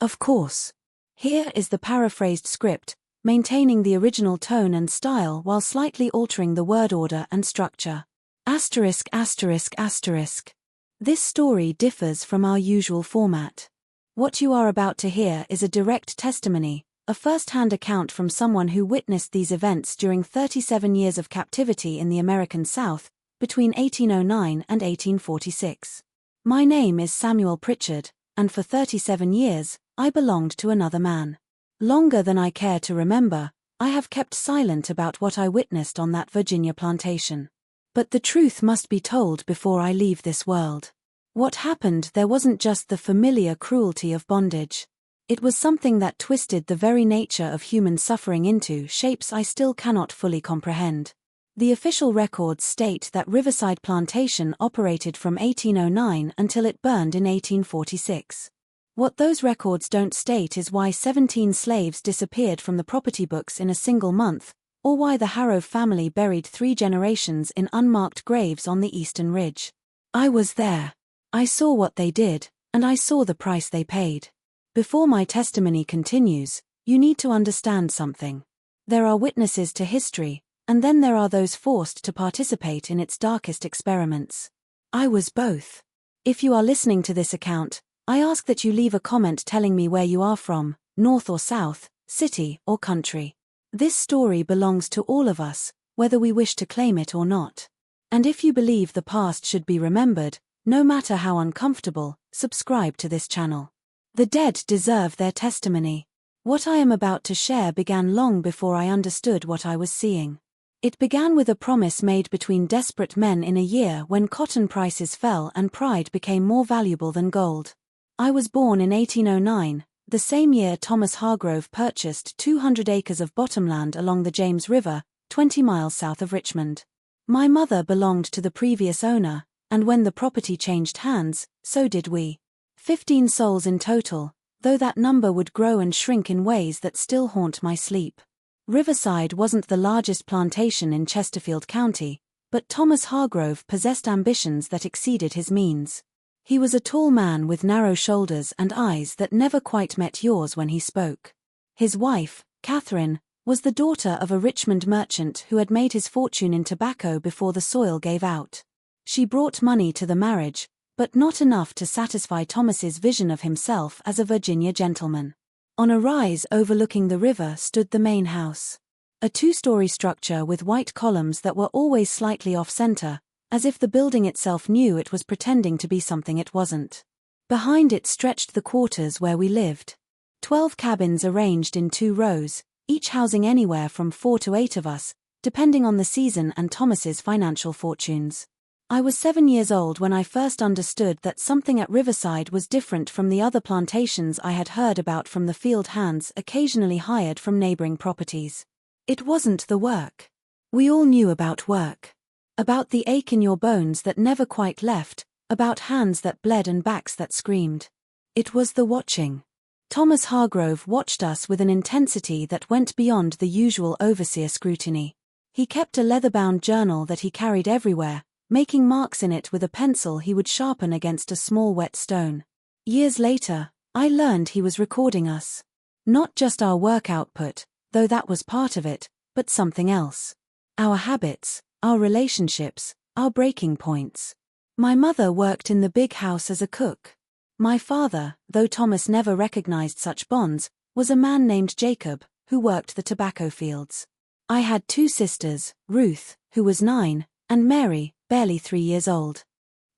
Of course. Here is the paraphrased script, maintaining the original tone and style while slightly altering the word order and structure. Asterisk asterisk asterisk. This story differs from our usual format. What you are about to hear is a direct testimony, a first-hand account from someone who witnessed these events during 37 years of captivity in the American South, between 1809 and 1846. My name is Samuel Pritchard, and for 37 years, I belonged to another man. Longer than I care to remember, I have kept silent about what I witnessed on that Virginia plantation. But the truth must be told before I leave this world. What happened there wasn't just the familiar cruelty of bondage. It was something that twisted the very nature of human suffering into shapes I still cannot fully comprehend. The official records state that Riverside Plantation operated from 1809 until it burned in 1846. What those records don't state is why 17 slaves disappeared from the property books in a single month, or why the Harrow family buried 3 generations in unmarked graves on the Eastern Ridge. I was there. I saw what they did, and I saw the price they paid. Before my testimony continues, you need to understand something. There are witnesses to history, and then there are those forced to participate in its darkest experiments. I was both. If you are listening to this account, I ask that you leave a comment telling me where you are from, north or south, city or country. This story belongs to all of us, whether we wish to claim it or not. And if you believe the past should be remembered, no matter how uncomfortable, subscribe to this channel. The dead deserve their testimony. What I am about to share began long before I understood what I was seeing. It began with a promise made between desperate men in a year when cotton prices fell and pride became more valuable than gold. I was born in 1809. The same year Thomas Hargrove purchased 200 acres of bottomland along the James River, 20 miles south of Richmond. My mother belonged to the previous owner, and when the property changed hands, so did we. 15 souls in total, though that number would grow and shrink in ways that still haunt my sleep. Riverside wasn't the largest plantation in Chesterfield County, but Thomas Hargrove possessed ambitions that exceeded his means. He was a tall man with narrow shoulders and eyes that never quite met yours when he spoke. His wife, Catherine, was the daughter of a Richmond merchant who had made his fortune in tobacco before the soil gave out. She brought money to the marriage, but not enough to satisfy Thomas's vision of himself as a Virginia gentleman. On a rise overlooking the river stood the main house. A 2-story structure with white columns that were always slightly off-center, as if the building itself knew it was pretending to be something it wasn't. Behind it stretched the quarters where we lived. 12 cabins arranged in 2 rows, each housing anywhere from 4 to 8 of us, depending on the season and Thomas's financial fortunes. I was 7 years old when I first understood that something at Riverside was different from the other plantations I had heard about from the field hands occasionally hired from neighboring properties. It wasn't the work. We all knew about work. About the ache in your bones that never quite left, about hands that bled and backs that screamed. It was the watching. Thomas Hargrove watched us with an intensity that went beyond the usual overseer scrutiny. He kept a leather-bound journal that he carried everywhere, making marks in it with a pencil he would sharpen against a small wet stone. Years later, I learned he was recording us. Not just our work output, though that was part of it, but something else. Our habits, our relationships, our breaking points. My mother worked in the big house as a cook. My father, though Thomas never recognized such bonds, was a man named Jacob, who worked the tobacco fields. I had 2 sisters, Ruth, who was 9, and Mary, barely 3 years old.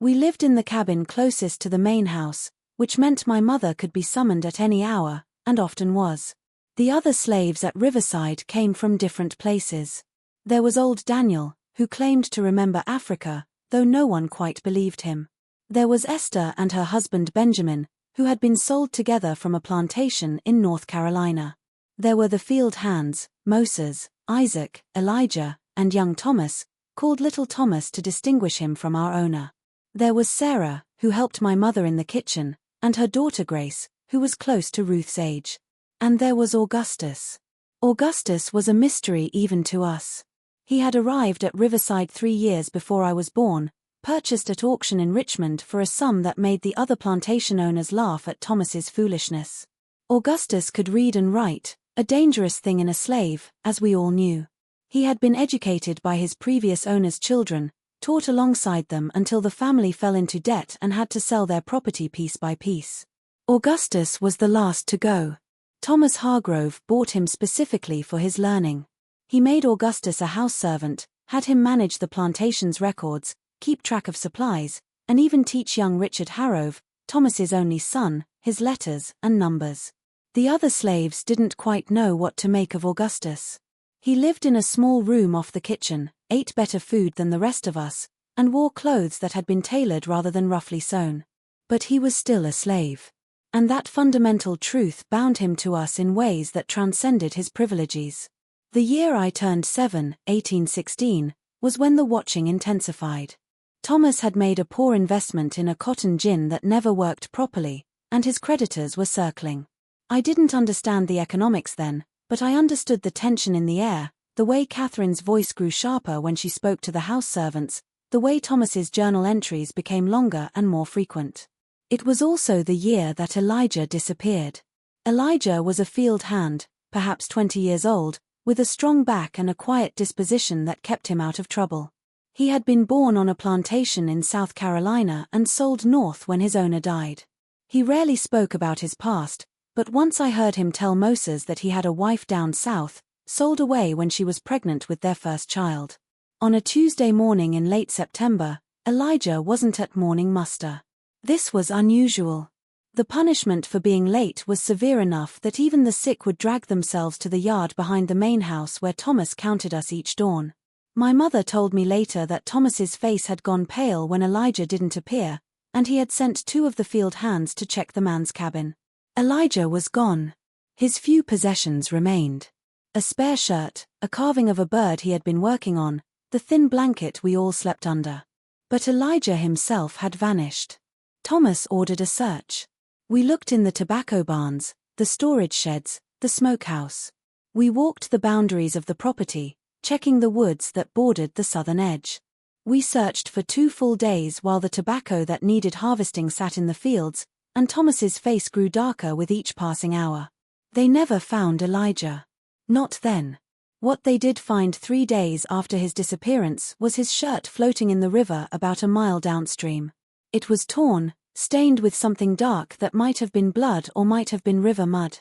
We lived in the cabin closest to the main house, which meant my mother could be summoned at any hour, and often was. The other slaves at Riverside came from different places. There was old Daniel, who claimed to remember Africa, though no one quite believed him. There was Esther and her husband Benjamin, who had been sold together from a plantation in North Carolina. There were the field hands, Moses, Isaac, Elijah, and young Thomas, called Little Thomas to distinguish him from our owner. There was Sarah, who helped my mother in the kitchen, and her daughter Grace, who was close to Ruth's age. And there was Augustus. Augustus was a mystery even to us. He had arrived at Riverside 3 years before I was born, purchased at auction in Richmond for a sum that made the other plantation owners laugh at Thomas's foolishness. Augustus could read and write, a dangerous thing in a slave, as we all knew. He had been educated by his previous owner's children, taught alongside them until the family fell into debt and had to sell their property piece by piece. Augustus was the last to go. Thomas Hargrove bought him specifically for his learning. He made Augustus a house servant, had him manage the plantation's records, keep track of supplies, and even teach young Richard Harrove, Thomas's only son, his letters and numbers. The other slaves didn't quite know what to make of Augustus. He lived in a small room off the kitchen, ate better food than the rest of us, and wore clothes that had been tailored rather than roughly sewn. But he was still a slave. And that fundamental truth bound him to us in ways that transcended his privileges. The year I turned 7, 1816, was when the watching intensified. Thomas had made a poor investment in a cotton gin that never worked properly, and his creditors were circling. I didn't understand the economics then, but I understood the tension in the air, the way Catherine's voice grew sharper when she spoke to the house servants, the way Thomas's journal entries became longer and more frequent. It was also the year that Elijah disappeared. Elijah was a field hand, perhaps 20 years old, with a strong back and a quiet disposition that kept him out of trouble. He had been born on a plantation in South Carolina and sold north when his owner died. He rarely spoke about his past, but once I heard him tell Moses that he had a wife down south, sold away when she was pregnant with their first child. On a Tuesday morning in late September, Elijah wasn't at morning muster. This was unusual. The punishment for being late was severe enough that even the sick would drag themselves to the yard behind the main house where Thomas counted us each dawn. My mother told me later that Thomas's face had gone pale when Elijah didn't appear, and he had sent 2 of the field hands to check the man's cabin. Elijah was gone. His few possessions remained. A spare shirt, a carving of a bird he had been working on, the thin blanket we all slept under. But Elijah himself had vanished. Thomas ordered a search. We looked in the tobacco barns, the storage sheds, the smokehouse. We walked the boundaries of the property, checking the woods that bordered the southern edge. We searched for 2 full days while the tobacco that needed harvesting sat in the fields, and Thomas's face grew darker with each passing hour. They never found Elijah. Not then. What they did find 3 days after his disappearance was his shirt floating in the river about a mile downstream. It was torn, stained with something dark that might have been blood or might have been river mud.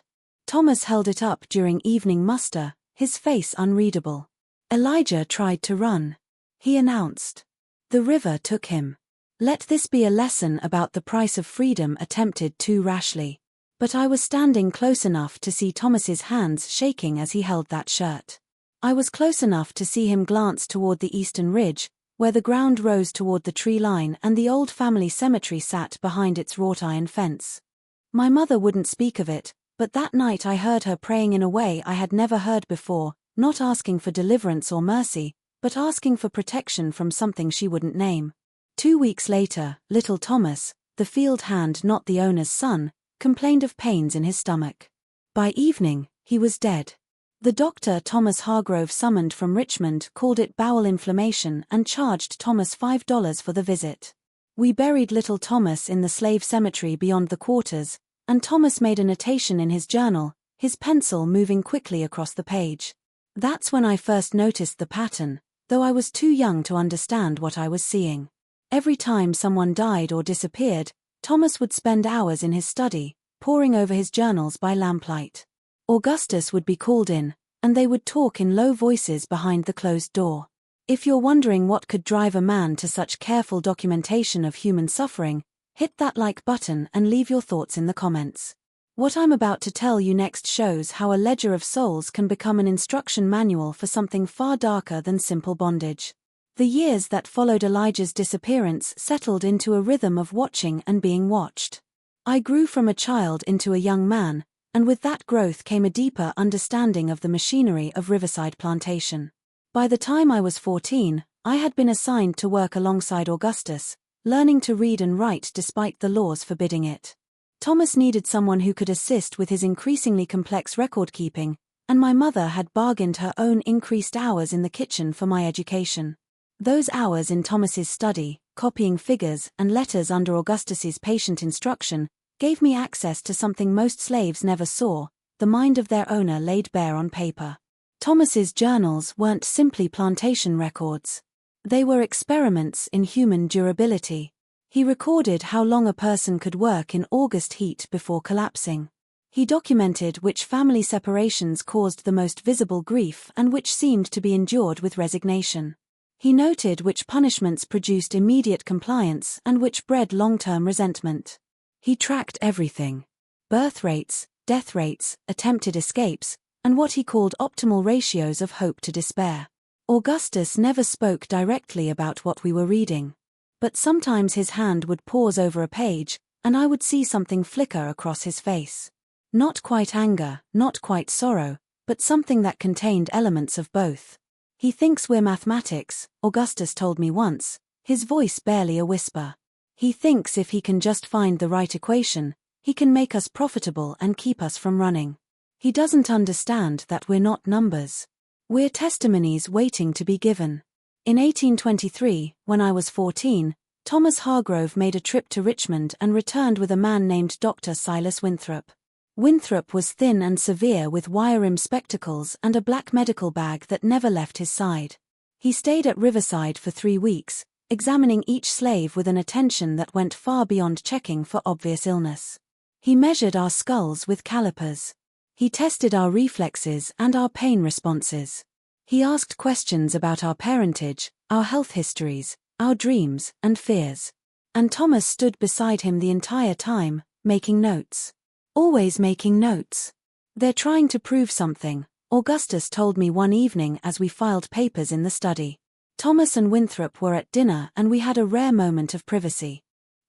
Thomas held it up during evening muster, his face unreadable. Elijah tried to run. He announced. The river took him. Let this be a lesson about the price of freedom attempted too rashly. But I was standing close enough to see Thomas's hands shaking as he held that shirt. I was close enough to see him glance toward the eastern ridge, where the ground rose toward the tree line and the old family cemetery sat behind its wrought iron fence. My mother wouldn't speak of it, but that night I heard her praying in a way I had never heard before, not asking for deliverance or mercy, but asking for protection from something she wouldn't name. 2 weeks later, little Thomas, the field hand not the owner's son, complained of pains in his stomach. By evening, he was dead. The doctor Thomas Hargrove summoned from Richmond called it bowel inflammation and charged Thomas $5 for the visit. We buried little Thomas in the slave cemetery beyond the quarters, and Thomas made a notation in his journal, his pencil moving quickly across the page. That's when I first noticed the pattern, though I was too young to understand what I was seeing. Every time someone died or disappeared, Thomas would spend hours in his study, poring over his journals by lamplight. Augustus would be called in, and they would talk in low voices behind the closed door. If you're wondering what could drive a man to such careful documentation of human suffering, hit that like button and leave your thoughts in the comments. What I'm about to tell you next shows how a ledger of souls can become an instruction manual for something far darker than simple bondage. The years that followed Elijah's disappearance settled into a rhythm of watching and being watched. I grew from a child into a young man, and with that growth came a deeper understanding of the machinery of Riverside Plantation. By the time I was 14, I had been assigned to work alongside Augustus, learning to read and write despite the laws forbidding it. Thomas needed someone who could assist with his increasingly complex record-keeping, and my mother had bargained her own increased hours in the kitchen for my education. Those hours in Thomas's study, copying figures and letters under Augustus's patient instruction, gave me access to something most slaves never saw, the mind of their owner laid bare on paper. Thomas's journals weren't simply plantation records. They were experiments in human durability. He recorded how long a person could work in August heat before collapsing. He documented which family separations caused the most visible grief and which seemed to be endured with resignation. He noted which punishments produced immediate compliance and which bred long-term resentment. He tracked everything: birth rates, death rates, attempted escapes, and what he called optimal ratios of hope to despair. Augustus never spoke directly about what we were reading. But sometimes his hand would pause over a page, and I would see something flicker across his face. Not quite anger, not quite sorrow, but something that contained elements of both. He thinks we're mathematics, Augustus told me once, his voice barely a whisper. He thinks if he can just find the right equation, he can make us profitable and keep us from running. He doesn't understand that we're not numbers. We're testimonies waiting to be given. In 1823, when I was 14, Thomas Hargrove made a trip to Richmond and returned with a man named Dr. Silas Winthrop. Winthrop was thin and severe with wire-rimmed spectacles and a black medical bag that never left his side. He stayed at Riverside for 3 weeks, examining each slave with an attention that went far beyond checking for obvious illness. He measured our skulls with calipers. He tested our reflexes and our pain responses. He asked questions about our parentage, our health histories, our dreams and fears. And Thomas stood beside him the entire time, making notes. Always making notes. They're trying to prove something, Augustus told me one evening as we filed papers in the study. Thomas and Winthrop were at dinner and we had a rare moment of privacy.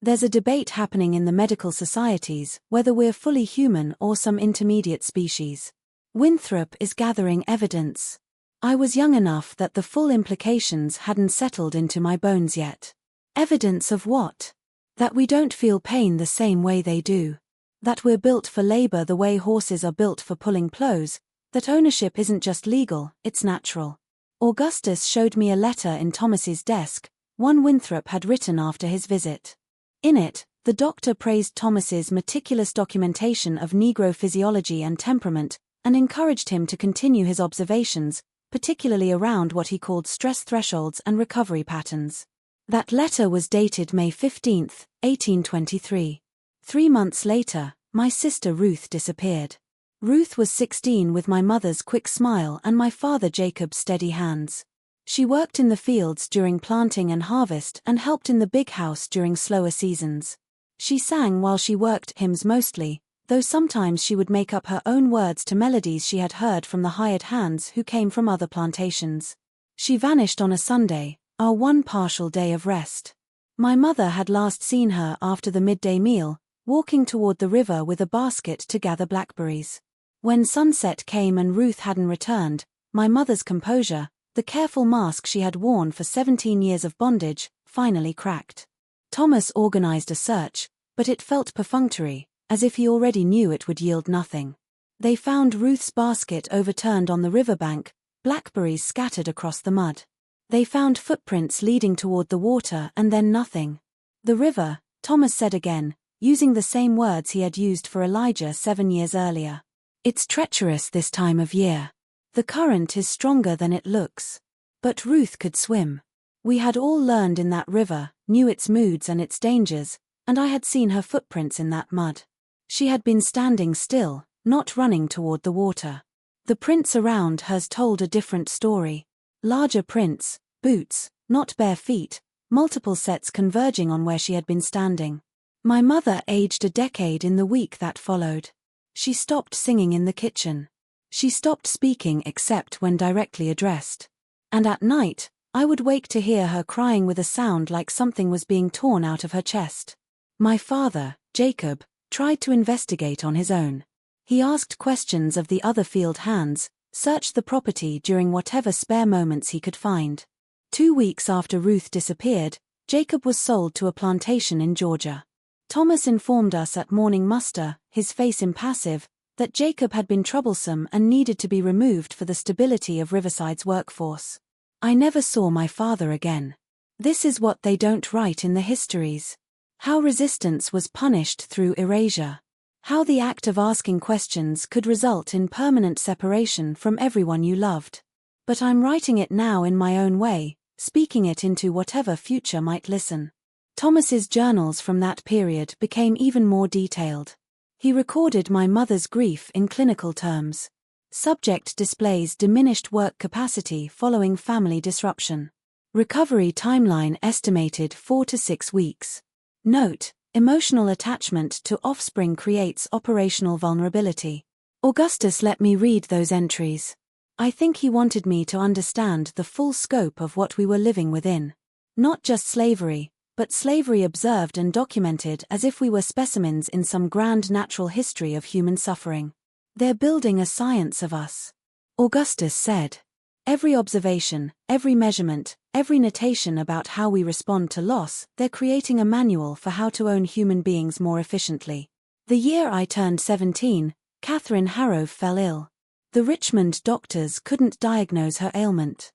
There's a debate happening in the medical societies whether we're fully human or some intermediate species. Winthrop is gathering evidence. I was young enough that the full implications hadn't settled into my bones yet. Evidence of what? That we don't feel pain the same way they do. That we're built for labor the way horses are built for pulling plows. That ownership isn't just legal, it's natural. Augustus showed me a letter in Thomas's desk, one Winthrop had written after his visit. In it, the doctor praised Thomas's meticulous documentation of Negro physiology and temperament, and encouraged him to continue his observations, particularly around what he called stress thresholds and recovery patterns. That letter was dated May 15, 1823. 3 months later, my sister Ruth disappeared. Ruth was 16 with my mother's quick smile and my father Jacob's steady hands. She worked in the fields during planting and harvest and helped in the big house during slower seasons. She sang while she worked hymns mostly, though sometimes she would make up her own words to melodies she had heard from the hired hands who came from other plantations. She vanished on a Sunday, our one partial day of rest. My mother had last seen her after the midday meal, walking toward the river with a basket to gather blackberries. When sunset came and Ruth hadn't returned, my mother's composure, the careful mask she had worn for 17 years of bondage, finally cracked. Thomas organized a search, but it felt perfunctory, as if he already knew it would yield nothing. They found Ruth's basket overturned on the riverbank, blackberries scattered across the mud. They found footprints leading toward the water and then nothing. The river, Thomas said again, using the same words he had used for Elijah 7 years earlier. It's treacherous this time of year. The current is stronger than it looks. But Ruth could swim. We had all learned in that river, knew its moods and its dangers, and I had seen her footprints in that mud. She had been standing still, not running toward the water. The prints around hers told a different story. Larger prints, boots, not bare feet, multiple sets converging on where she had been standing. My mother aged a decade in the week that followed. She stopped singing in the kitchen. She stopped speaking except when directly addressed. And at night, I would wake to hear her crying with a sound like something was being torn out of her chest. My father, Jacob, tried to investigate on his own. He asked questions of the other field hands, searched the property during whatever spare moments he could find. 2 weeks after Ruth disappeared, Jacob was sold to a plantation in Georgia. Thomas informed us at morning muster, his face impassive, that Jacob had been troublesome and needed to be removed for the stability of Riverside's workforce. I never saw my father again. This is what they don't write in the histories. How resistance was punished through erasure. How the act of asking questions could result in permanent separation from everyone you loved. But I'm writing it now in my own way, speaking it into whatever future might listen. Thomas's journals from that period became even more detailed. He recorded my mother's grief in clinical terms. Subject displays diminished work capacity following family disruption. Recovery timeline estimated 4 to 6 weeks. Note: emotional attachment to offspring creates operational vulnerability. Augustus let me read those entries. I think he wanted me to understand the full scope of what we were living within. Not just slavery, but slavery observed and documented as if we were specimens in some grand natural history of human suffering. They're building a science of us. Augustus said. Every observation, every measurement, every notation about how we respond to loss, they're creating a manual for how to own human beings more efficiently. The year I turned 17, Catherine Harrove fell ill. The Richmond doctors couldn't diagnose her ailment.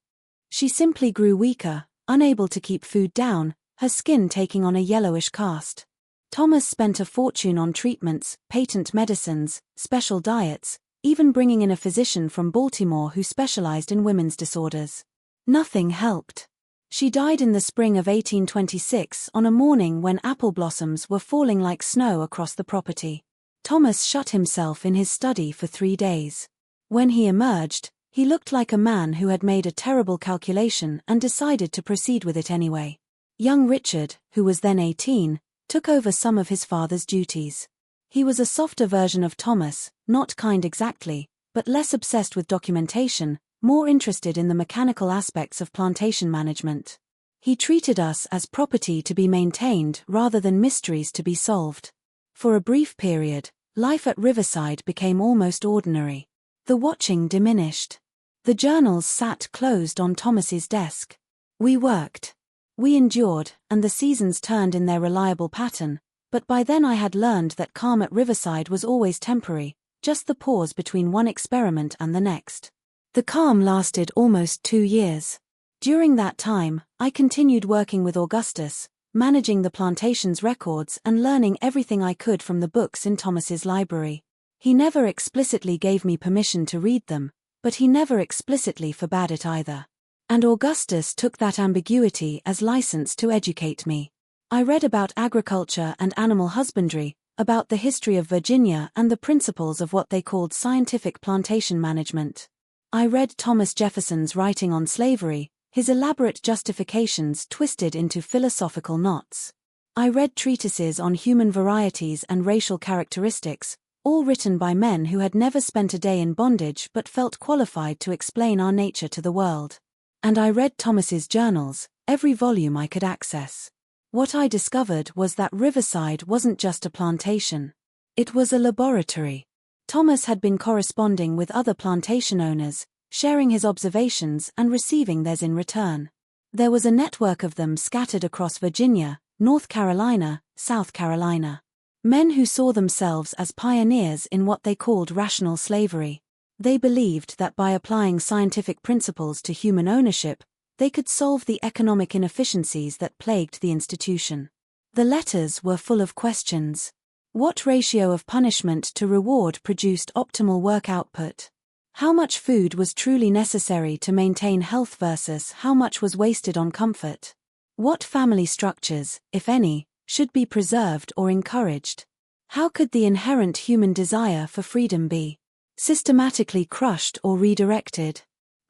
She simply grew weaker, unable to keep food down, her skin taking on a yellowish cast. Thomas spent a fortune on treatments, patent medicines, special diets, even bringing in a physician from Baltimore who specialized in women's disorders. Nothing helped. She died in the spring of 1826 on a morning when apple blossoms were falling like snow across the property. Thomas shut himself in his study for 3 days. When he emerged, he looked like a man who had made a terrible calculation and decided to proceed with it anyway. Young Richard, who was then 18, took over some of his father's duties. He was a softer version of Thomas, not kind exactly, but less obsessed with documentation, more interested in the mechanical aspects of plantation management. He treated us as property to be maintained rather than mysteries to be solved. For a brief period, life at Riverside became almost ordinary. The watching diminished. The journals sat closed on Thomas's desk. We worked. We endured, and the seasons turned in their reliable pattern, but by then I had learned that calm at Riverside was always temporary, just the pause between one experiment and the next. The calm lasted almost 2 years. During that time, I continued working with Augustus, managing the plantation's records and learning everything I could from the books in Thomas's library. He never explicitly gave me permission to read them, but he never explicitly forbade it either. And Augustus took that ambiguity as license to educate me. I read about agriculture and animal husbandry, about the history of Virginia and the principles of what they called scientific plantation management. I read Thomas Jefferson's writing on slavery, his elaborate justifications twisted into philosophical knots. I read treatises on human varieties and racial characteristics, all written by men who had never spent a day in bondage but felt qualified to explain our nature to the world. And I read Thomas's journals, every volume I could access. What I discovered was that Riverside wasn't just a plantation. It was a laboratory. Thomas had been corresponding with other plantation owners, sharing his observations and receiving theirs in return. There was a network of them scattered across Virginia, North Carolina, South Carolina. Men who saw themselves as pioneers in what they called rational slavery. They believed that by applying scientific principles to human ownership, they could solve the economic inefficiencies that plagued the institution. The letters were full of questions. What ratio of punishment to reward produced optimal work output? How much food was truly necessary to maintain health versus how much was wasted on comfort? What family structures, if any, should be preserved or encouraged? How could the inherent human desire for freedom be systematically crushed or redirected?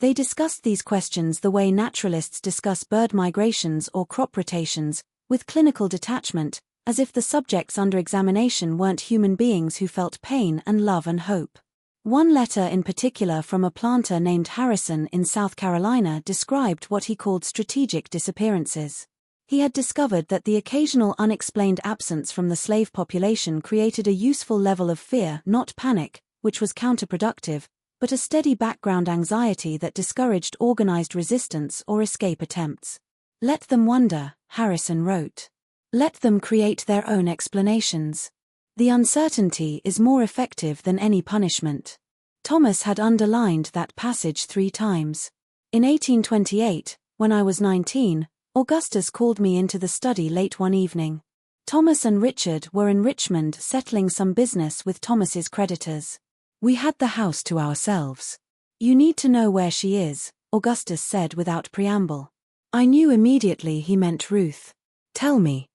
They discussed these questions the way naturalists discuss bird migrations or crop rotations, with clinical detachment, as if the subjects under examination weren't human beings who felt pain and love and hope. One letter in particular from a planter named Harrison in South Carolina described what he called strategic disappearances. He had discovered that the occasional unexplained absence from the slave population created a useful level of fear, not panic, which was counterproductive, but a steady background anxiety that discouraged organized resistance or escape attempts. Let them wonder, Harrison wrote. Let them create their own explanations. The uncertainty is more effective than any punishment. Thomas had underlined that passage 3 times. In 1828, when I was 19, Augustus called me into the study late one evening. Thomas and Richard were in Richmond settling some business with Thomas's creditors. We had the house to ourselves. You need to know where she is, Augustus said without preamble. I knew immediately he meant Ruth. Tell me.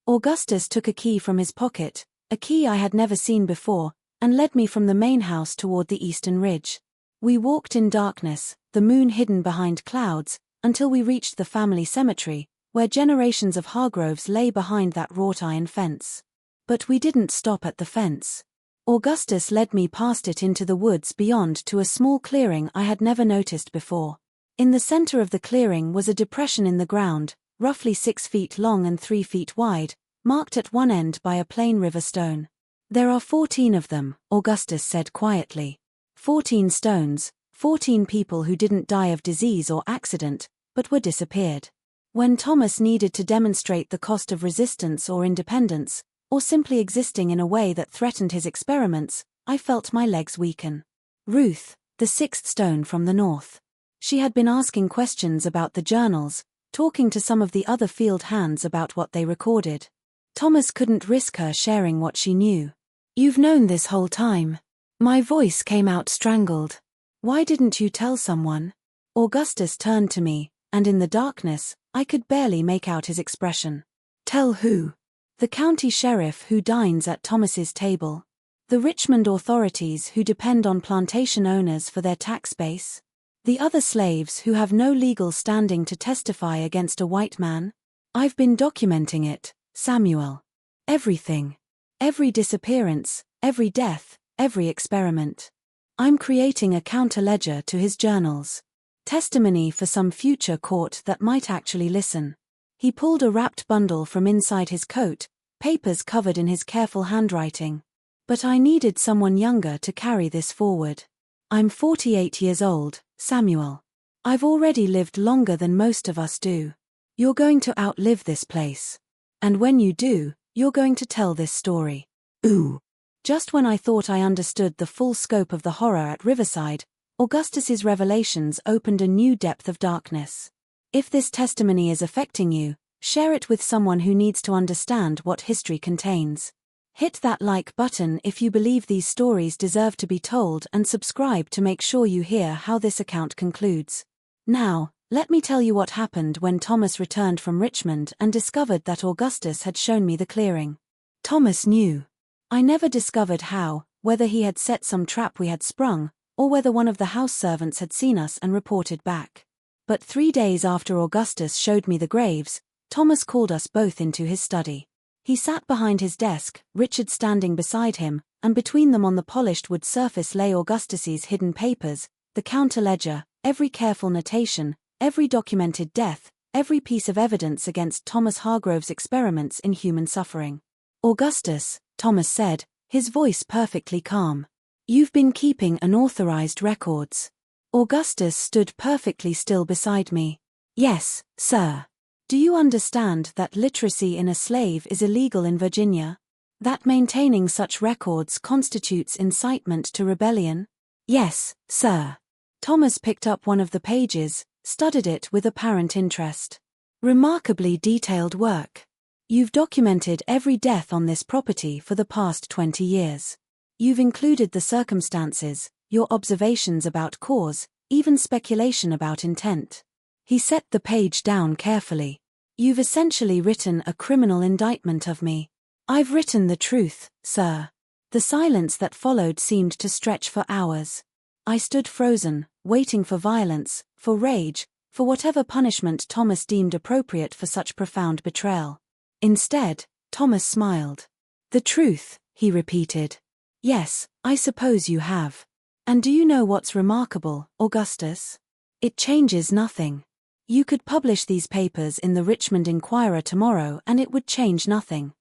Augustus took a key from his pocket, a key I had never seen before, and led me from the main house toward the eastern ridge. We walked in darkness, the moon hidden behind clouds, until we reached the family cemetery, where generations of Hargroves lay behind that wrought iron fence. But we didn't stop at the fence. Augustus led me past it into the woods beyond to a small clearing I had never noticed before. In the center of the clearing was a depression in the ground, roughly 6 feet long and 3 feet wide, marked at one end by a plain river stone. There are 14 of them, Augustus said quietly. 14 stones, 14 people who didn't die of disease or accident, but were disappeared. When Thomas needed to demonstrate the cost of resistance or independence, or simply existing in a way that threatened his experiments, I felt my legs weaken. Ruth, the 6th stone from the north. She had been asking questions about the journals, talking to some of the other field hands about what they recorded. Thomas couldn't risk her sharing what she knew. You've known this whole time. My voice came out strangled. Why didn't you tell someone? Augustus turned to me, and in the darkness, I could barely make out his expression. Tell who? The county sheriff who dines at Thomas's table. The Richmond authorities who depend on plantation owners for their tax base. The other slaves who have no legal standing to testify against a white man. I've been documenting it, Samuel. Everything. Every disappearance, every death, every experiment. I'm creating a counterledger to his journals. Testimony for some future court that might actually listen. He pulled a wrapped bundle from inside his coat, papers covered in his careful handwriting. But I needed someone younger to carry this forward. I'm 48 years old, Samuel. I've already lived longer than most of us do. You're going to outlive this place. And when you do, you're going to tell this story. Ooh. Just when I thought I understood the full scope of the horror at Riverside, Augustus's revelations opened a new depth of darkness. If this testimony is affecting you, share it with someone who needs to understand what history contains. Hit that like button if you believe these stories deserve to be told, and subscribe to make sure you hear how this account concludes. Now, let me tell you what happened when Thomas returned from Richmond and discovered that Augustus had shown me the clearing. Thomas knew. I never discovered how, whether he had set some trap we had sprung, or whether one of the house servants had seen us and reported back. But 3 days after Augustus showed me the graves, Thomas called us both into his study. He sat behind his desk, Richard standing beside him, and between them on the polished wood surface lay Augustus's hidden papers, the counter-ledger, every careful notation, every documented death, every piece of evidence against Thomas Hargrove's experiments in human suffering. Augustus, Thomas said, his voice perfectly calm. You've been keeping unauthorized records. Augustus stood perfectly still beside me. Yes, sir. Do you understand that literacy in a slave is illegal in Virginia? That maintaining such records constitutes incitement to rebellion? Yes, sir. Thomas picked up one of the pages, studied it with apparent interest. Remarkably detailed work. You've documented every death on this property for the past 20 years. You've included the circumstances, your observations about cause, even speculation about intent. He set the page down carefully. You've essentially written a criminal indictment of me. I've written the truth, sir. The silence that followed seemed to stretch for hours. I stood frozen, waiting for violence, for rage, for whatever punishment Thomas deemed appropriate for such profound betrayal. Instead, Thomas smiled. The truth, he repeated. Yes, I suppose you have. And do you know what's remarkable, Augustus? It changes nothing. You could publish these papers in the Richmond Inquirer tomorrow and it would change nothing.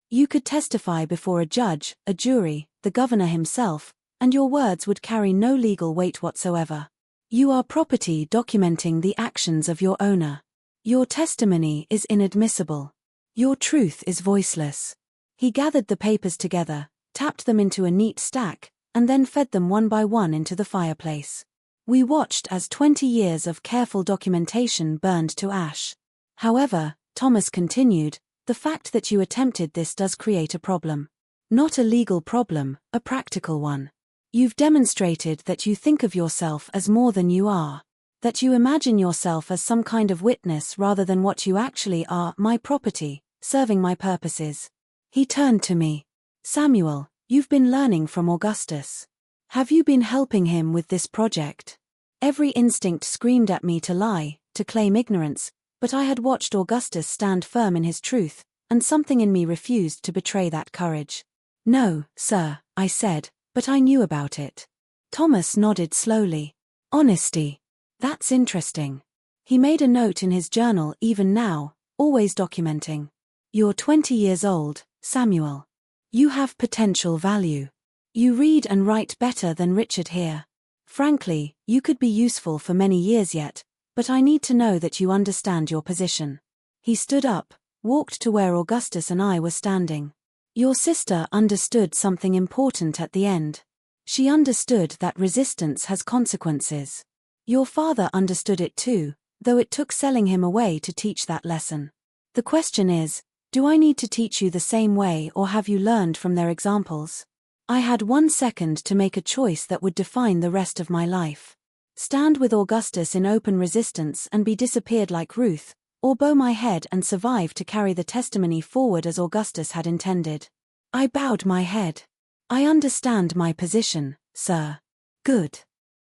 You could testify before a judge, a jury, the governor himself, and your words would carry no legal weight whatsoever. You are property documenting the actions of your owner. Your testimony is inadmissible. Your truth is voiceless. He gathered the papers together, tapped them into a neat stack, and then fed them one by one into the fireplace. We watched as 20 years of careful documentation burned to ash. However, Thomas continued, The fact that you attempted this does create a problem. Not a legal problem, a practical one. You've demonstrated that you think of yourself as more than you are. That you imagine yourself as some kind of witness rather than what you actually are, my property, serving my purposes. He turned to me. Samuel, you've been learning from Augustus. Have you been helping him with this project? Every instinct screamed at me to lie, to claim ignorance, but I had watched Augustus stand firm in his truth, and something in me refused to betray that courage. No, sir, I said, but I knew about it. Thomas nodded slowly. Honesty. That's interesting. He made a note in his journal even now, always documenting. You're 20 years old, Samuel. You have potential value. You read and write better than Richard here. Frankly, you could be useful for many years yet, but I need to know that you understand your position. He stood up, walked to where Augustus and I were standing. Your sister understood something important at the end. She understood that resistance has consequences. Your father understood it too, though it took selling him away to teach that lesson. The question is, do I need to teach you the same way or have you learned from their examples? I had 1 second to make a choice that would define the rest of my life. Stand with Augustus in open resistance and be disappeared like Ruth, or bow my head and survive to carry the testimony forward as Augustus had intended. I bowed my head. I understand my position, sir. Good.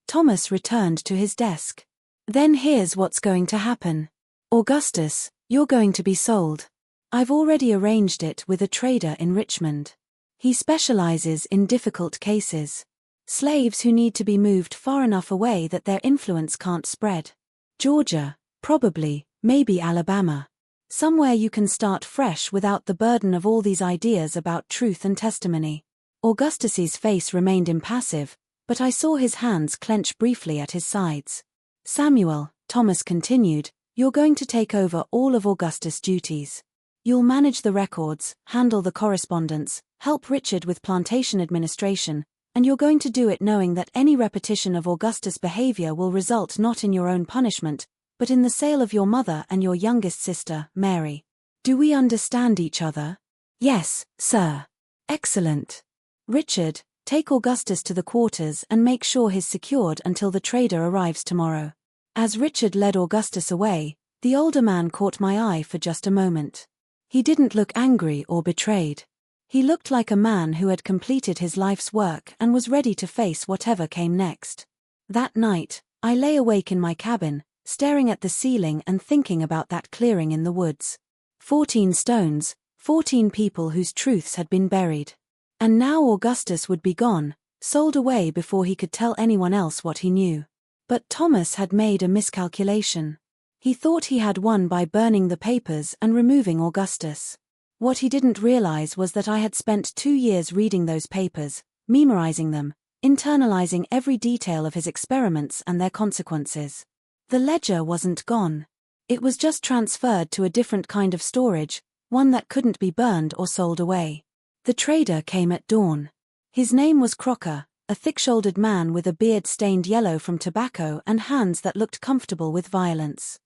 Thomas returned to his desk. Then here's what's going to happen. Augustus, you're going to be sold. I've already arranged it with a trader in Richmond. He specializes in difficult cases. Slaves who need to be moved far enough away that their influence can't spread. Georgia, probably, maybe Alabama. Somewhere you can start fresh without the burden of all these ideas about truth and testimony. Augustus's face remained impassive, but I saw his hands clench briefly at his sides. Samuel, Thomas continued, you're going to take over all of Augustus' duties. You'll manage the records, handle the correspondence, help Richard with plantation administration, and you're going to do it knowing that any repetition of Augustus' behavior will result not in your own punishment, but in the sale of your mother and your youngest sister, Mary. Do we understand each other? Yes, sir. Excellent. Richard, take Augustus to the quarters and make sure he's secured until the trader arrives tomorrow. As Richard led Augustus away, the older man caught my eye for just a moment. He didn't look angry or betrayed. He looked like a man who had completed his life's work and was ready to face whatever came next. That night, I lay awake in my cabin, staring at the ceiling and thinking about that clearing in the woods. 14 stones, 14 people whose truths had been buried. And now Augustus would be gone, sold away before he could tell anyone else what he knew. But Thomas had made a miscalculation. He thought he had won by burning the papers and removing Augustus. What he didn't realize was that I had spent 2 years reading those papers, memorizing them, internalizing every detail of his experiments and their consequences. The ledger wasn't gone. It was just transferred to a different kind of storage, one that couldn't be burned or sold away. The trader came at dawn. His name was Crocker, a thick-shouldered man with a beard stained yellow from tobacco and hands that looked comfortable with violence.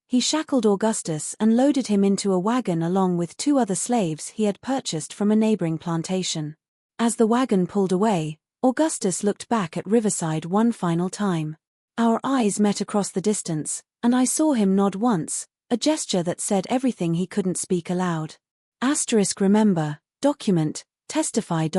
He shackled Augustus and loaded him into a wagon along with 2 other slaves he had purchased from a neighboring plantation. As the wagon pulled away, Augustus looked back at Riverside one final time. Our eyes met across the distance, and I saw him nod once, a gesture that said everything he couldn't speak aloud. Remember, document, testify.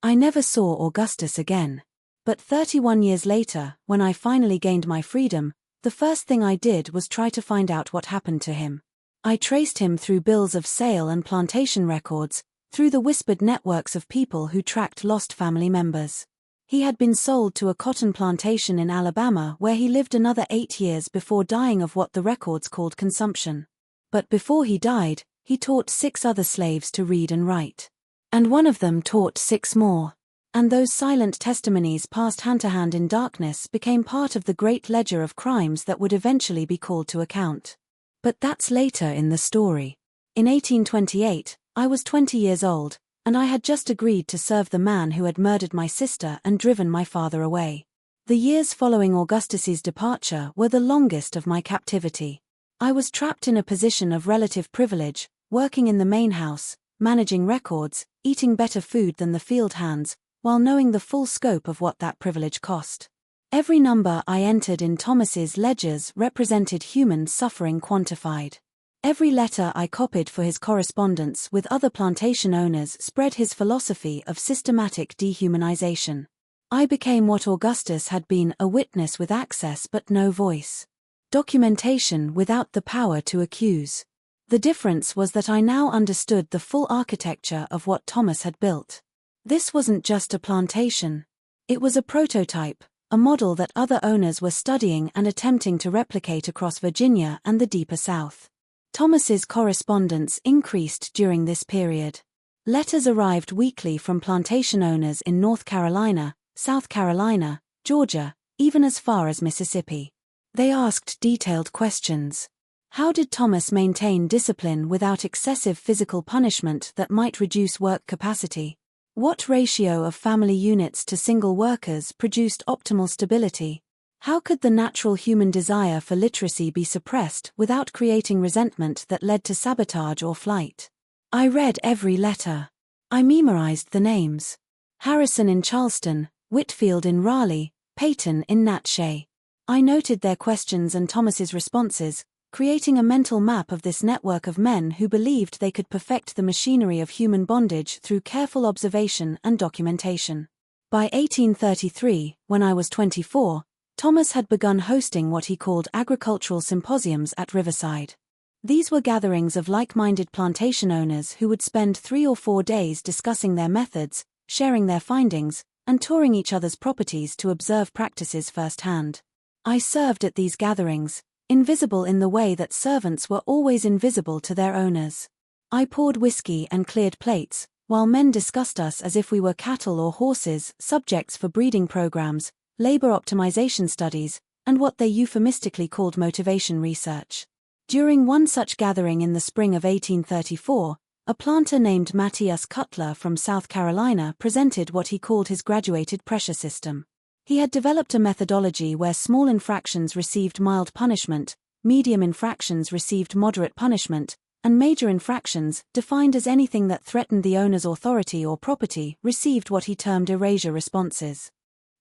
I never saw Augustus again. But 31 years later, when I finally gained my freedom, the first thing I did was try to find out what happened to him. I traced him through bills of sale and plantation records, through the whispered networks of people who tracked lost family members. He had been sold to a cotton plantation in Alabama where he lived another 8 years before dying of what the records called consumption. But before he died, he taught 6 other slaves to read and write. And one of them taught 6 more. And those silent testimonies passed hand to hand in darkness became part of the great ledger of crimes that would eventually be called to account. But that's later in the story. In 1828, I was 20 years old, and I had just agreed to serve the man who had murdered my sister and driven my father away. The years following Augustus's departure were the longest of my captivity. I was trapped in a position of relative privilege, working in the main house, managing records, eating better food than the field hands, while knowing the full scope of what that privilege cost. Every number I entered in Thomas's ledgers represented human suffering quantified. Every letter I copied for his correspondence with other plantation owners spread his philosophy of systematic dehumanization. I became what Augustus had been, a witness with access but no voice. Documentation without the power to accuse. The difference was that I now understood the full architecture of what Thomas had built. This wasn't just a plantation. It was a prototype, a model that other owners were studying and attempting to replicate across Virginia and the deeper South. Thomas's correspondence increased during this period. Letters arrived weekly from plantation owners in North Carolina, South Carolina, Georgia, even as far as Mississippi. They asked detailed questions. How did Thomas maintain discipline without excessive physical punishment that might reduce work capacity? What ratio of family units to single workers produced optimal stability? How could the natural human desire for literacy be suppressed without creating resentment that led to sabotage or flight? I read every letter. I memorized the names. Harrison in Charleston, Whitfield in Raleigh, Peyton in Natchez. I noted their questions and Thomas's responses, creating a mental map of this network of men who believed they could perfect the machinery of human bondage through careful observation and documentation. By 1833, when I was 24, Thomas had begun hosting what he called agricultural symposiums at Riverside. These were gatherings of like-minded plantation owners who would spend 3 or 4 days discussing their methods, sharing their findings, and touring each other's properties to observe practices firsthand. I served at these gatherings, invisible in the way that servants were always invisible to their owners. I poured whiskey and cleared plates, while men discussed us as if we were cattle or horses, subjects for breeding programs, labor optimization studies, and what they euphemistically called motivation research. During one such gathering in the spring of 1834, a planter named Matthias Cutler from South Carolina presented what he called his graduated pressure system. He had developed a methodology where small infractions received mild punishment, medium infractions received moderate punishment, and major infractions, defined as anything that threatened the owner's authority or property, received what he termed erasure responses.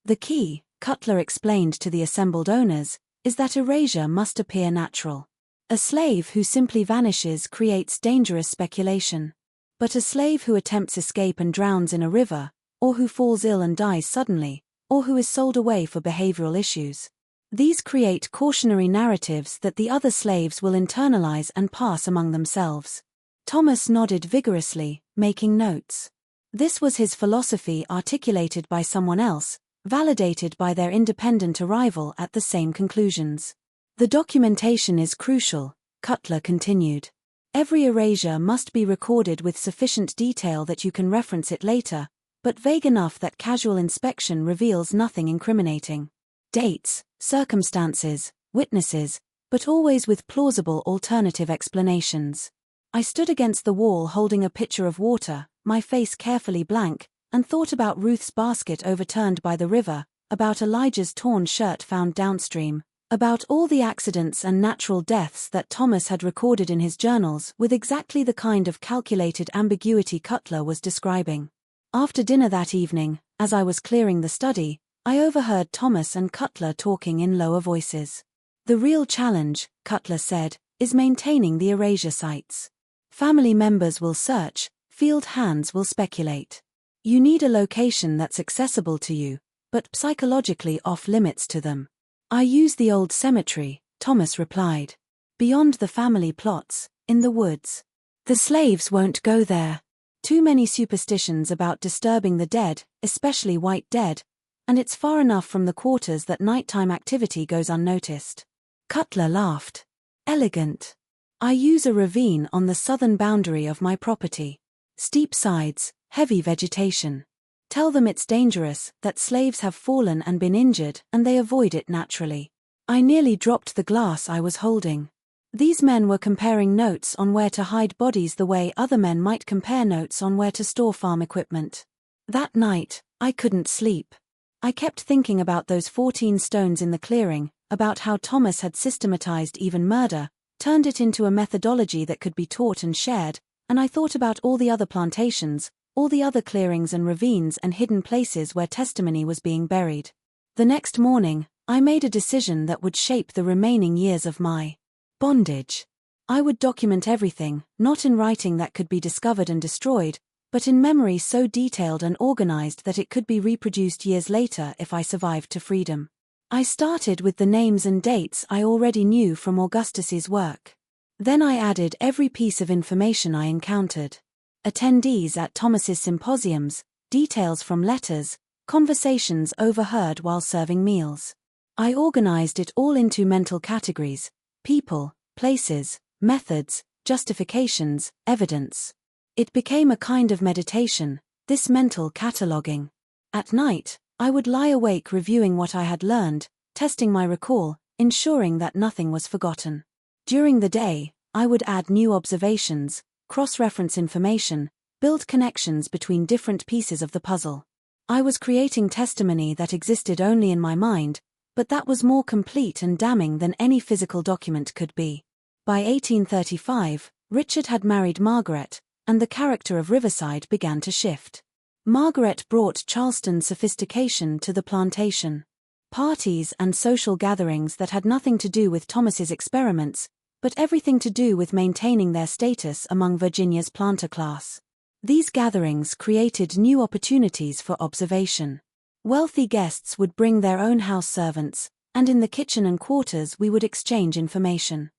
The key, Cutler explained to the assembled owners, is that erasure must appear natural. A slave who simply vanishes creates dangerous speculation. But a slave who attempts escape and drowns in a river, or who falls ill and dies suddenly, or who is sold away for behavioral issues. These create cautionary narratives that the other slaves will internalize and pass among themselves. Thomas nodded vigorously, making notes. This was his philosophy articulated by someone else, validated by their independent arrival at the same conclusions. The documentation is crucial, Cutler continued. Every erasure must be recorded with sufficient detail that you can reference it later, but vague enough that casual inspection reveals nothing incriminating. Dates, circumstances, witnesses, but always with plausible alternative explanations. I stood against the wall holding a pitcher of water, my face carefully blank, and thought about Ruth's basket overturned by the river, about Elijah's torn shirt found downstream, about all the accidents and natural deaths that Thomas had recorded in his journals with exactly the kind of calculated ambiguity Cutler was describing. After dinner that evening, as I was clearing the study, I overheard Thomas and Cutler talking in lower voices. The real challenge, Cutler said, is maintaining the erasure sites. Family members will search, field hands will speculate. You need a location that's accessible to you, but psychologically off limits to them. I use the old cemetery, Thomas replied. Beyond the family plots, in the woods. The slaves won't go there. Too many superstitions about disturbing the dead, especially white dead, and it's far enough from the quarters that nighttime activity goes unnoticed. Cutler laughed. Elegant. I use a ravine on the southern boundary of my property. Steep sides, heavy vegetation. Tell them it's dangerous, that slaves have fallen and been injured, and they avoid it naturally. I nearly dropped the glass I was holding. These men were comparing notes on where to hide bodies the way other men might compare notes on where to store farm equipment. That night, I couldn't sleep. I kept thinking about those 14 stones in the clearing, about how Thomas had systematized even murder, turned it into a methodology that could be taught and shared, and I thought about all the other plantations, all the other clearings and ravines and hidden places where testimony was being buried. The next morning, I made a decision that would shape the remaining years of my bondage. I would document everything, not in writing that could be discovered and destroyed, but in memory so detailed and organized that it could be reproduced years later if I survived to freedom. I started with the names and dates I already knew from Augustus's work. Then I added every piece of information I encountered. Attendees at Thomas's symposiums, details from letters, conversations overheard while serving meals. I organized it all into mental categories: people, places, methods, justifications, evidence. It became a kind of meditation, this mental cataloging. At night, I would lie awake reviewing what I had learned, testing my recall, ensuring that nothing was forgotten. During the day, I would add new observations, cross-reference information, build connections between different pieces of the puzzle. I was creating testimony that existed only in my mind, but that was more complete and damning than any physical document could be. By 1835, Richard had married Margaret, and the character of Riverside began to shift. Margaret brought Charleston sophistication to the plantation. Parties and social gatherings that had nothing to do with Thomas's experiments, but everything to do with maintaining their status among Virginia's planter class. These gatherings created new opportunities for observation. Wealthy guests would bring their own house servants, and in the kitchen and quarters we would exchange information.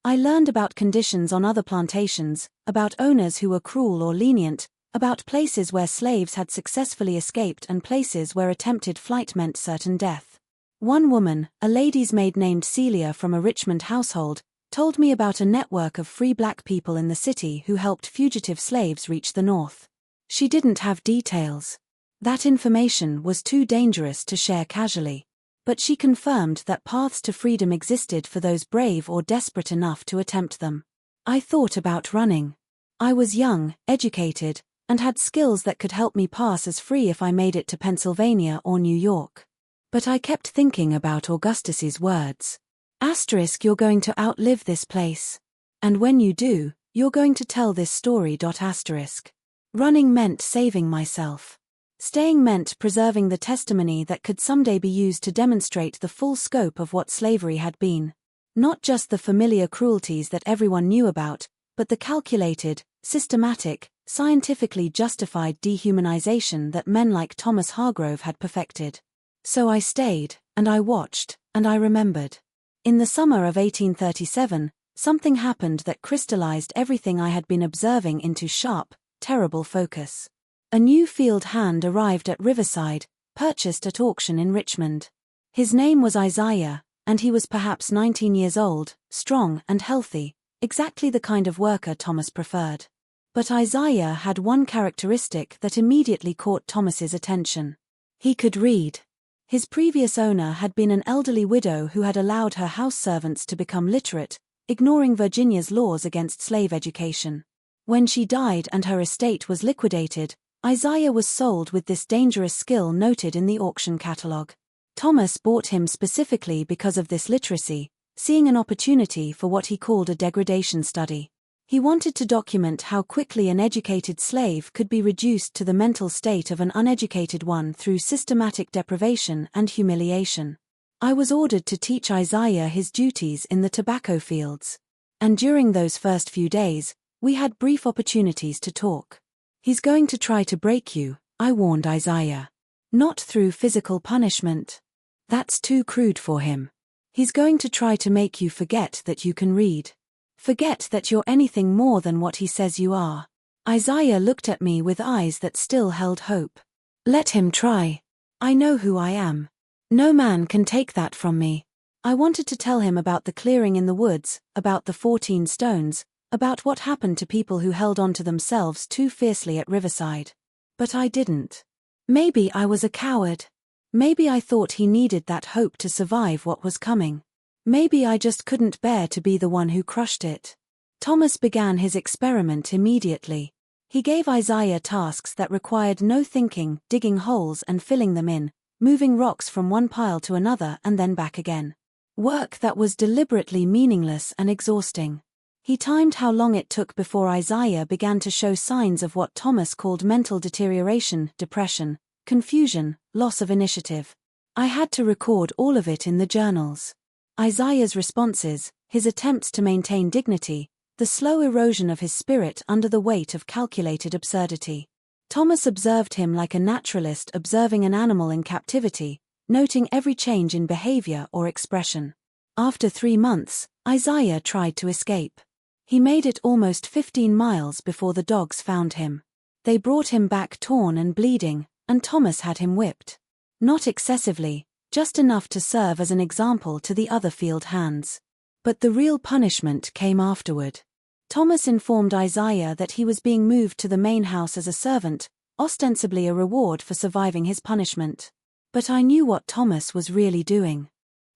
I learned about conditions on other plantations, about owners who were cruel or lenient, about places where slaves had successfully escaped and places where attempted flight meant certain death. One woman, a lady's maid named Celia from a Richmond household, told me about a network of free black people in the city who helped fugitive slaves reach the North. She didn't have details. That information was too dangerous to share casually. But she confirmed that paths to freedom existed for those brave or desperate enough to attempt them. I thought about running. I was young, educated, and had skills that could help me pass as free if I made it to Pennsylvania or New York. But I kept thinking about Augustus's words. Asterisk, you're going to outlive this place. And when you do, you're going to tell this story. Asterisk. Running meant saving myself. Staying meant preserving the testimony that could someday be used to demonstrate the full scope of what slavery had been. Not just the familiar cruelties that everyone knew about, but the calculated, systematic, scientifically justified dehumanization that men like Thomas Hargrove had perfected. So I stayed, and I watched, and I remembered. In the summer of 1837, something happened that crystallized everything I had been observing into sharp, terrible focus. A new field hand arrived at Riverside, purchased at auction in Richmond. His name was Isaiah, and he was perhaps 19 years old, strong and healthy, exactly the kind of worker Thomas preferred. But Isaiah had one characteristic that immediately caught Thomas's attention. He could read. His previous owner had been an elderly widow who had allowed her house servants to become literate, ignoring Virginia's laws against slave education. When she died and her estate was liquidated, Isaiah was sold with this dangerous skill noted in the auction catalogue. Thomas bought him specifically because of this literacy, seeing an opportunity for what he called a degradation study. He wanted to document how quickly an educated slave could be reduced to the mental state of an uneducated one through systematic deprivation and humiliation. I was ordered to teach Isaiah his duties in the tobacco fields. And during those first few days, we had brief opportunities to talk. He's going to try to break you, I warned Isaiah. Not through physical punishment. That's too crude for him. He's going to try to make you forget that you can read. Forget that you're anything more than what he says you are. Isaiah looked at me with eyes that still held hope. Let him try. I know who I am. No man can take that from me. I wanted to tell him about the clearing in the woods, about the 14 stones, about what happened to people who held on to themselves too fiercely at Riverside. But I didn't. Maybe I was a coward. Maybe I thought he needed that hope to survive what was coming. Maybe I just couldn't bear to be the one who crushed it. Thomas began his experiment immediately. He gave Isaiah tasks that required no thinking, digging holes and filling them in, moving rocks from one pile to another and then back again. Work that was deliberately meaningless and exhausting. He timed how long it took before Isaiah began to show signs of what Thomas called mental deterioration, depression, confusion, loss of initiative. I had to record all of it in the journals. Isaiah's responses, his attempts to maintain dignity, the slow erosion of his spirit under the weight of calculated absurdity. Thomas observed him like a naturalist observing an animal in captivity, noting every change in behavior or expression. After 3 months, Isaiah tried to escape. He made it almost 15 miles before the dogs found him. They brought him back torn and bleeding, and Thomas had him whipped. Not excessively, just enough to serve as an example to the other field hands. But the real punishment came afterward. Thomas informed Isaiah that he was being moved to the main house as a servant, ostensibly a reward for surviving his punishment. But I knew what Thomas was really doing.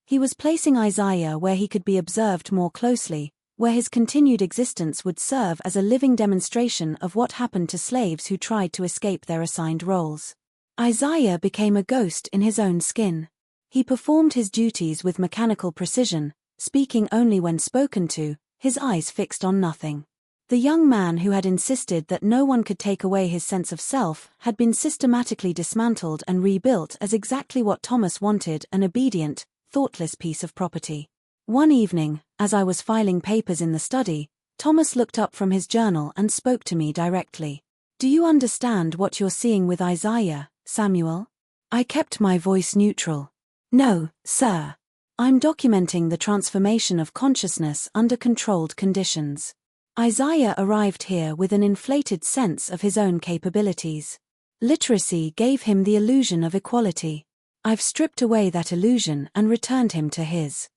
He was placing Isaiah where he could be observed more closely, where his continued existence would serve as a living demonstration of what happened to slaves who tried to escape their assigned roles. Isaiah became a ghost in his own skin. He performed his duties with mechanical precision, speaking only when spoken to, his eyes fixed on nothing. The young man who had insisted that no one could take away his sense of self had been systematically dismantled and rebuilt as exactly what Thomas wanted, an obedient, thoughtless piece of property. One evening, as I was filing papers in the study, Thomas looked up from his journal and spoke to me directly. "Do you understand what you're seeing with Isaiah, Samuel?" I kept my voice neutral. "No, sir. I'm documenting the transformation of consciousness under controlled conditions. Isaiah arrived here with an inflated sense of his own capabilities. Literacy gave him the illusion of equality. I've stripped away that illusion and returned him to his